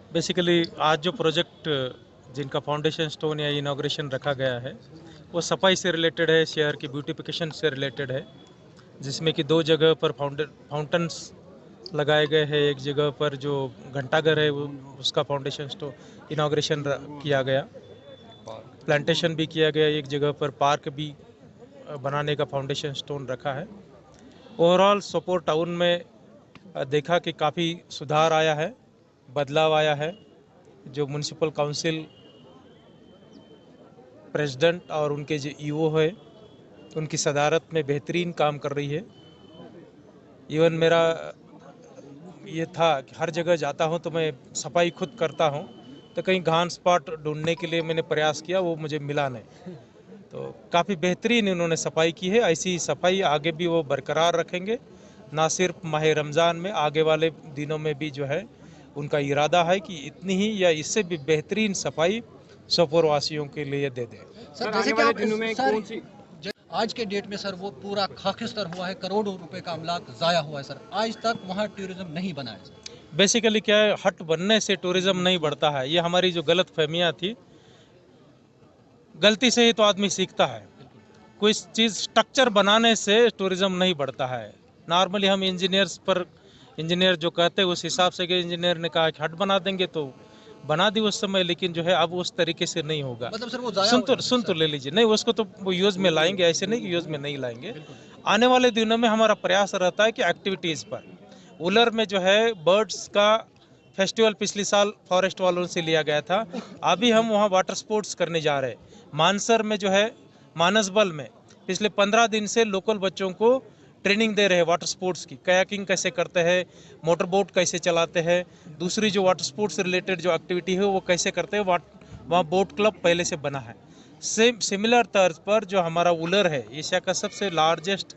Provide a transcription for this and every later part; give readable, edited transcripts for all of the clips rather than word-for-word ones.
Basically आज जो project जिनका फाउंडेशन स्टोन या इनाग्रेशन रखा गया है वो सफाई से रिलेटेड है, शहर की ब्यूटिफिकेशन से रिलेटेड है, जिसमें कि दो जगह पर फाउंटेन्स लगाए गए हैं। एक जगह पर जो घंटाघर है उसका फाउंडेशन स्टोन इनाग्रेशन किया गया, प्लांटेशन भी किया गया, एक जगह पर पार्क भी बनाने का फाउंडेशन स्टोन रखा है। ओवरऑल सोपोर टाउन में देखा कि काफ़ी सुधार आया है, बदलाव आया है। जो म्यूनसिपल काउंसिल प्रेसिडेंट और उनके जो ईओ है उनकी सदारत में बेहतरीन काम कर रही है। इवन मेरा ये था कि हर जगह जाता हूँ तो मैं सफाई खुद करता हूँ, तो कहीं घास स्पॉट ढूंढने के लिए मैंने प्रयास किया, वो मुझे मिला नहीं। तो काफ़ी बेहतरीन इन्होंने सफाई की है। ऐसी सफाई आगे भी वो बरकरार रखेंगे, ना सिर्फ माह रमज़ान में, आगे वाले दिनों में भी जो है उनका इरादा है कि इतनी ही या इससे भी बेहतरीन सफाई सोपोर वासियों के लिए दे दें। सर जैसे कि आप सर आज के डेट में सर वो पूरा खाकिस्तर हुआ है, करोड़ों रुपए का अमलाक ज़ाया हुआ है सर, आज तक वहाँ टूरिज्म नहीं बना है सर। बेसिकली क्या है, हट बनने से टूरिज्म नहीं बढ़ता है। ये हमारी जो गलत फहमियाँ थी, गलती से ही तो आदमी सीखता है। कोई चीज़ स्ट्रक्चर बनाने से टूरिज्म नहीं बढ़ता है। नॉर्मली हम इंजीनियर जो कहते हैं उस हिसाब से कि इंजीनियर ने कहा कि हट बना देंगे तो बना दी उस समय, लेकिन जो है अब उस तरीके से नहीं होगा। मतलब सर वो ज़ाया सुन तो ले लीजिए, नहीं उसको तो वो यूज़ में लाएंगे, ऐसे नहीं कि यूज़ में नहीं लाएंगे। आने वाले दिनों में हमारा प्रयास रहता है कि एक्टिविटीज़ पर उलर में जो है बर्ड्स का फेस्टिवल पिछले साल फॉरेस्ट वालों से लिया गया था, अभी हम वहाँ वाटर स्पोर्ट्स करने जा रहे हैं। मानसर में जो है मानसबल में पिछले 15 दिन से लोकल बच्चों को ट्रेनिंग दे रहे हैं वाटर स्पोर्ट्स की, कयाकिंग कैसे करते हैं, मोटर बोट कैसे चलाते हैं, दूसरी जो वाटर स्पोर्ट्स से रिलेटेड जो एक्टिविटी है वो कैसे करते हैं। वहाँ बोट क्लब पहले से बना है। सेम सिमिलर तर्ज पर जो हमारा उलर है, एशिया का सबसे लार्जेस्ट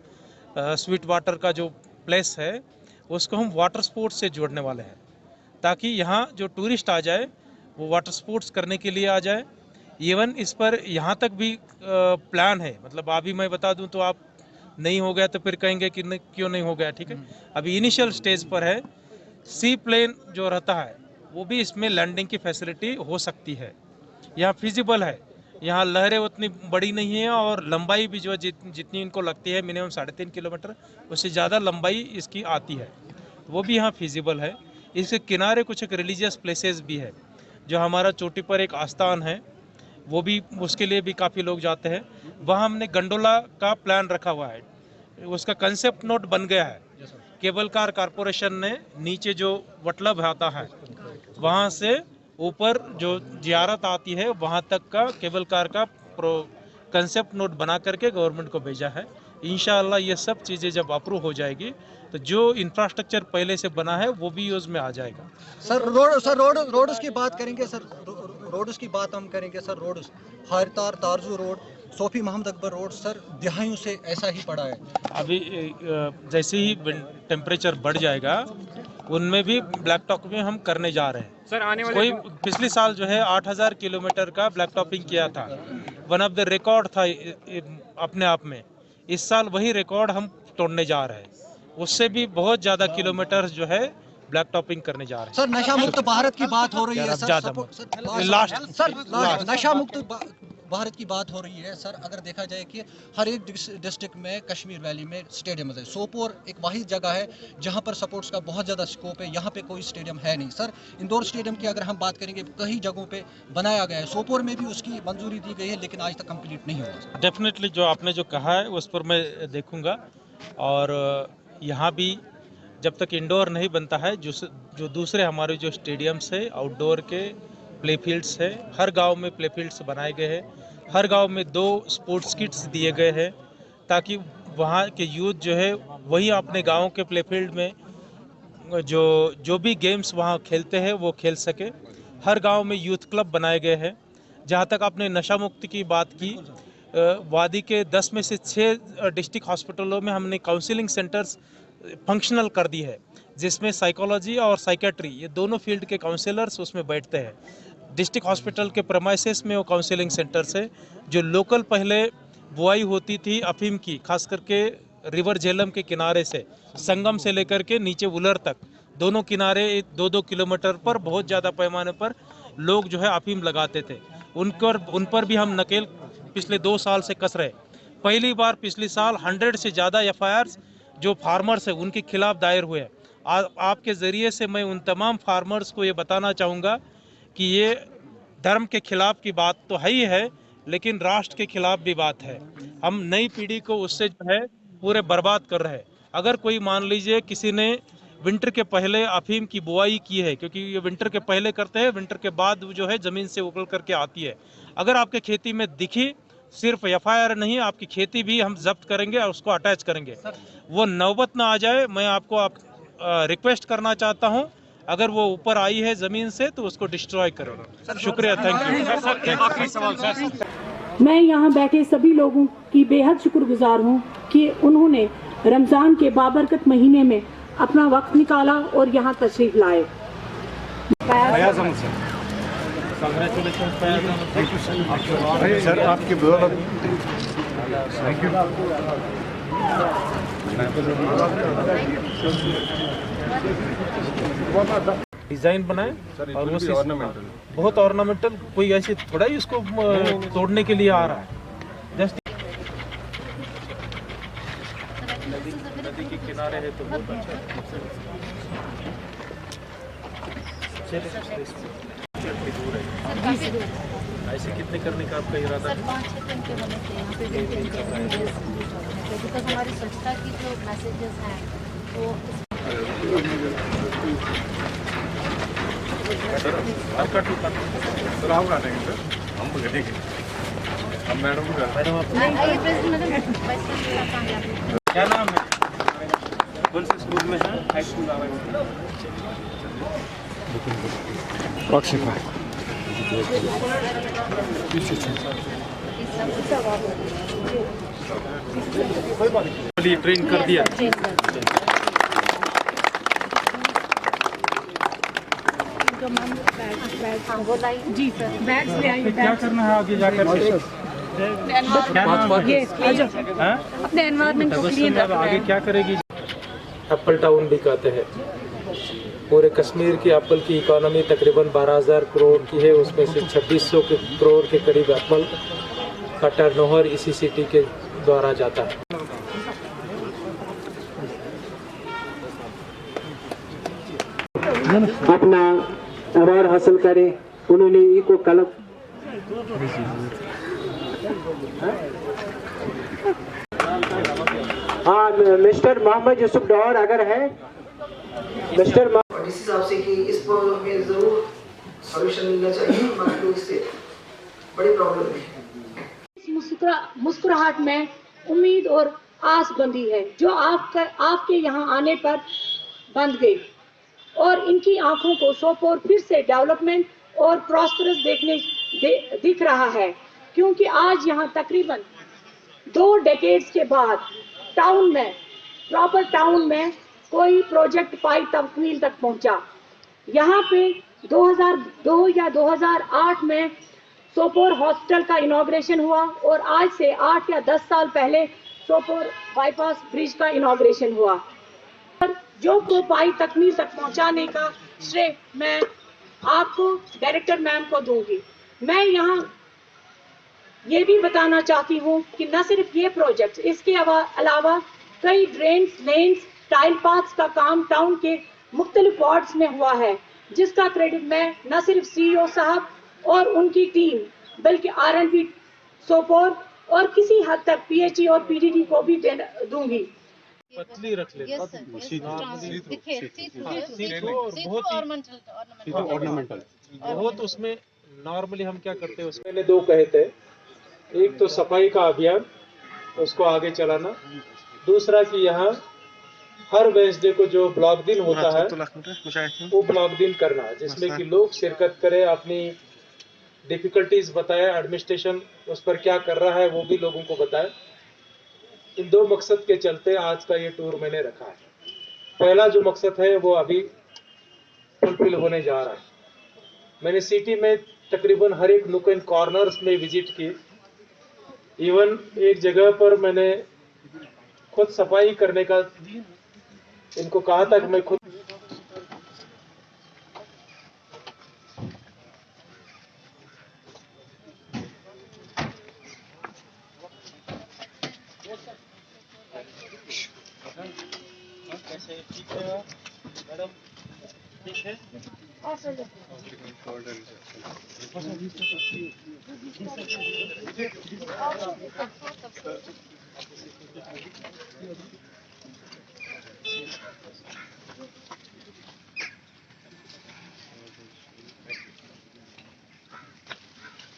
स्वीट वाटर का जो प्लेस है, उसको हम वाटर स्पोर्ट्स से जोड़ने वाले हैं, ताकि यहाँ जो टूरिस्ट आ जाए वो वाटर स्पोर्ट्स करने के लिए आ जाए। इवन इस पर यहाँ तक भी प्लान है, मतलब अभी मैं बता दूं तो आप नहीं हो गया तो फिर कहेंगे कि नहीं, क्यों नहीं हो गया। ठीक है, अभी इनिशियल स्टेज पर है। सी प्लेन जो रहता है वो भी इसमें लैंडिंग की फैसिलिटी हो सकती है, यहाँ फिजिबल है। यहाँ लहरें उतनी बड़ी नहीं है और लंबाई भी जो जितनी इनको लगती है मिनिमम 3.5 किलोमीटर, उससे ज़्यादा लंबाई इसकी आती है, वो भी यहाँ फिजिबल है। इसके किनारे कुछ एक रिलीजियस प्लेसेस भी है, जो हमारा चोटी पर एक आस्थान है, वो भी उसके लिए भी काफ़ी लोग जाते हैं। वहाँ हमने गंडोला का प्लान रखा हुआ है, उसका कंसेप्ट नोट बन गया है। केबल कार कारपोरेशन ने नीचे जो वटलब आता है वहाँ से ऊपर जो जियारत आती है वहाँ तक का केबल कार का कंसेप्ट नोट बना करके गवर्नमेंट को भेजा है। इंशाअल्लाह ये सब चीज़ें जब अप्रूव हो जाएगी तो जो इंफ्रास्ट्रक्चर पहले से बना है वो भी यूज़ में आ जाएगा। सर रोड्स की बात करेंगे सर, रोड्स की बात हम करेंगे सर। रोड्स हारतार तारजू रोड, सोफी मोहम्मद अकबर रोड सर दिहाइयों से ऐसा ही पड़ा है। अभी जैसे ही टेम्परेचर बढ़ जाएगा उनमें भी ब्लैक टॉप में हम करने जा रहे हैं। सर आने वाले पिछले साल जो है 8000 किलोमीटर का ब्लैक टॉपिंग किया था, वन ऑफ द रिकॉर्ड था अपने आप में। इस साल वही रिकॉर्ड हम तोड़ने जा रहे हैं, उससे भी बहुत ज़्यादा किलोमीटर जो है ब्लैक टॉपिंग करने जा रहे हैं। सर नशा मुक्त भारत की बात हो रही है सर, नशा मुक्त भारत की बात हो रही है सर। अगर देखा जाए कि हर एक डिस्ट्रिक्ट में कश्मीर वैली में स्टेडियम है। सोपोर एक वाहिद जगह है जहां पर स्पोर्ट्स का बहुत ज़्यादा स्कोप है, यहाँ पे कोई स्टेडियम है नहीं सर। इंदौर स्टेडियम की अगर हम बात करेंगे कई जगहों पे बनाया गया है, सोपोर में भी उसकी मंजूरी दी गई है लेकिन आज तक कंप्लीट नहीं हुआ। डेफिनेटली जो आपने जो कहा है उस पर मैं देखूंगा, और यहाँ भी जब तक इंडोर नहीं बनता है, जो दूसरे हमारे जो स्टेडियम्स है आउटडोर के प्ले फील्ड्स है, हर गांव में प्ले फील्ड्स बनाए गए हैं, हर गांव में 2 स्पोर्ट्स किट्स दिए गए हैं, ताकि वहाँ के यूथ जो है वही अपने गांव के प्ले फील्ड में जो भी गेम्स वहाँ खेलते हैं वो खेल सके। हर गांव में यूथ क्लब बनाए गए हैं। जहाँ तक आपने नशा मुक्ति की बात की, वादी के 10 में से 6 डिस्ट्रिक्ट हॉस्पिटलों में हमने काउंसलिंग सेंटर्स फंक्शनल कर दी है, जिसमें साइकोलॉजी और साइकेट्री ये दोनों फील्ड के काउंसलर्स उसमें बैठते हैं। डिस्ट्रिक्ट हॉस्पिटल के प्रेमाइसेस में वो काउंसलिंग सेंटर्स है। जो लोकल पहले बुआई होती थी अफीम की, खास करके रिवर झेलम के किनारे से संगम से लेकर के नीचे उलर तक दोनों किनारे 2-2 किलोमीटर पर बहुत ज़्यादा पैमाने पर लोग जो है अफीम लगाते थे। उन पर भी हम नकेल पिछले 2 साल से कस रहे। पहली बार पिछले साल 100 से ज़्यादा FIRs जो फार्मर्स है उनके खिलाफ दायर हुए। आपके ज़रिए से मैं उन तमाम फार्मर्स को ये बताना चाहूँगा कि ये धर्म के खिलाफ की बात तो है ही है, लेकिन राष्ट्र के खिलाफ भी बात है। हम नई पीढ़ी को उससे जो है पूरे बर्बाद कर रहे हैं। अगर कोई मान लीजिए किसी ने विंटर के पहले अफीम की बुआई की है, क्योंकि ये विंटर के पहले करते हैं, विंटर के बाद जो है ज़मीन से उगल करके आती है। अगर आपके खेती में दिखी, सिर्फ FIR नहीं, आपकी खेती भी हम जब्त करेंगे और उसको अटैच करेंगे। वो नौबत ना आ जाए, मैं आपको रिक्वेस्ट करना चाहता हूँ, अगर वो ऊपर आई है ज़मीन से तो उसको डिस्ट्रॉय करें। शुक्रिया, थैंक यू। मैं यहाँ बैठे सभी लोगों की बेहद शुक्रगुजार हूँ कि उन्होंने रमज़ान के बाबरकत महीने में अपना वक्त निकाला और यहाँ तशरीफ लाए। सर आपकी बदौलत थैंक यू। डिजाइन बनाए और वो बहुत ऑर्नामेंटल, कोई ऐसी थोड़ा ही उसको तोड़ने के लिए आ रहा है। जस्ट नदी के किनारे है तो बहुत अच्छा है। ऐसे कितने करने का आपका इरादा है? 5-6 दिन के होने से यहाँ पे बिकॉज हमारी स्वच्छता की जो मैसेजेस हैं वो सर हम करेंगे सर, हम करेंगे, हम मैडम को क्या नाम है? कौन से स्कूल में है? हाई स्कूल ट्रेन कर दिया। जी सर, बैग्स ले आइए। क्या करना है आगे जाकर? अपने एनवायरनमेंट को क्लीन रखना है। आगे क्या करेगी? एप्पल टाउन भी कहते हैं। पूरे कश्मीर की एप्पल की इकोनॉमी तकरीबन 12,000 करोड़ की है, उसमें से 2600 करोड़ के करीब एप्पल का टर्नओवर इसी सिटी के द्वारा जाता है। अपना अवार्ड हासिल करे, उन्होंने इको कलम हाँ मिस्टर मोहम्मद यूसुफ डॉर अगर है मिस्टर इस हिसाब से कि इस प्रॉब्लम में जरूर सॉल्यूशन मिलना चाहिए, बाकी लोग इससे बड़ी प्रॉब्लम है। मुस्कुराहट में उम्मीद और आस बंधी है जो आपके यहाँ आने पर बंध गई और इनकी आंखों को सोपोर फिर से डेवलपमेंट और प्रॉस्परस दिख रहा है, क्योंकि आज यहाँ तकरीबन 2 डेकेड्स के बाद प्रॉपर टाउन में कोई प्रोजेक्ट पाई तकमील तक पहुंचा। यहाँ पे 2002 या 2008 में सोपोर हॉस्पिटल का इनॉग्रेशन हुआ और आज से 8 या 10 साल पहले सोपोर बाईपास ब्रिज का इनॉग्रेशन हुआ। जो को पाई तकमील तक पहुंचाने का श्रेय मैं आपको डायरेक्टर मैम को दूंगी। मैं यहाँ ये भी बताना चाहती हूँ कि न सिर्फ ये प्रोजेक्ट, इसके अलावा कई ड्रेन्स, लेन्स, टाइल पाथ्स का काम टाउन के मुख्तलिफ वार्ड्स में हुआ है, जिसका क्रेडिट मैं न सिर्फ CEO साहब और उनकी टीम बल्कि R&B सोपोर और किसी हद तक PHE और PDD को भी दूंगी। पतली रख ले, बहुत उसमें नॉर्मली हम क्या करते हैं, उसमें 2 कहे थे। एक तो सफाई का अभियान, उसको आगे चलाना, दूसरा कि यहाँ हर वेडनेसडे को जो ब्लॉक दिन होता है वो ब्लॉक दिन करना, जिसमें कि लोग शिरकत करें, अपनी डिफिकल्टीज बताए, एडमिनिस्ट्रेशन उस पर क्या कर रहा है वो भी लोगों को बताए। इन 2 मकसद के चलते आज का ये टूर मैंने रखा है। पहला जो मकसद है वो अभी फुलफिल होने जा रहा है। मैंने सिटी में तकरीबन हर एक नुक एंड कॉर्नर्स में विजिट की। इवन एक जगह पर मैंने खुद सफाई करने का इनको कहा था कि मैं खुद मैडम ठीक है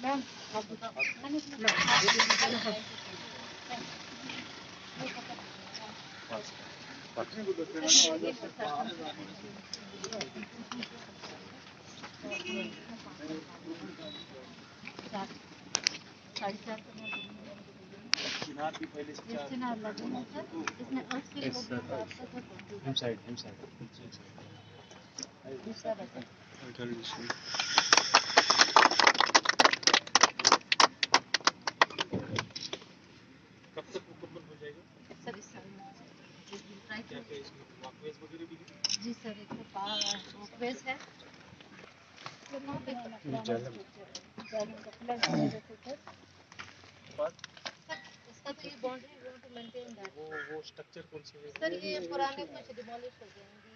मैम चिनार भी पहले से चार चिनार लगे हैं सर, इसमें अर्थ फिल हो गया तो आपका सर हम साइड दूसरा बचा। कब तक मुकम्मल हो जाएगा सर इस साल में ट्राई क्या करें। क्या इसमें वॉकवेज वगैरह भी है जी सर, एक तो वॉकवेज है। सर वहाँ पे इसका तो ये boundary we want to maintain that. वो स्ट्रक्चर कौन से है सर ये पुराने कुछ डिमोलिश हो गए हैं।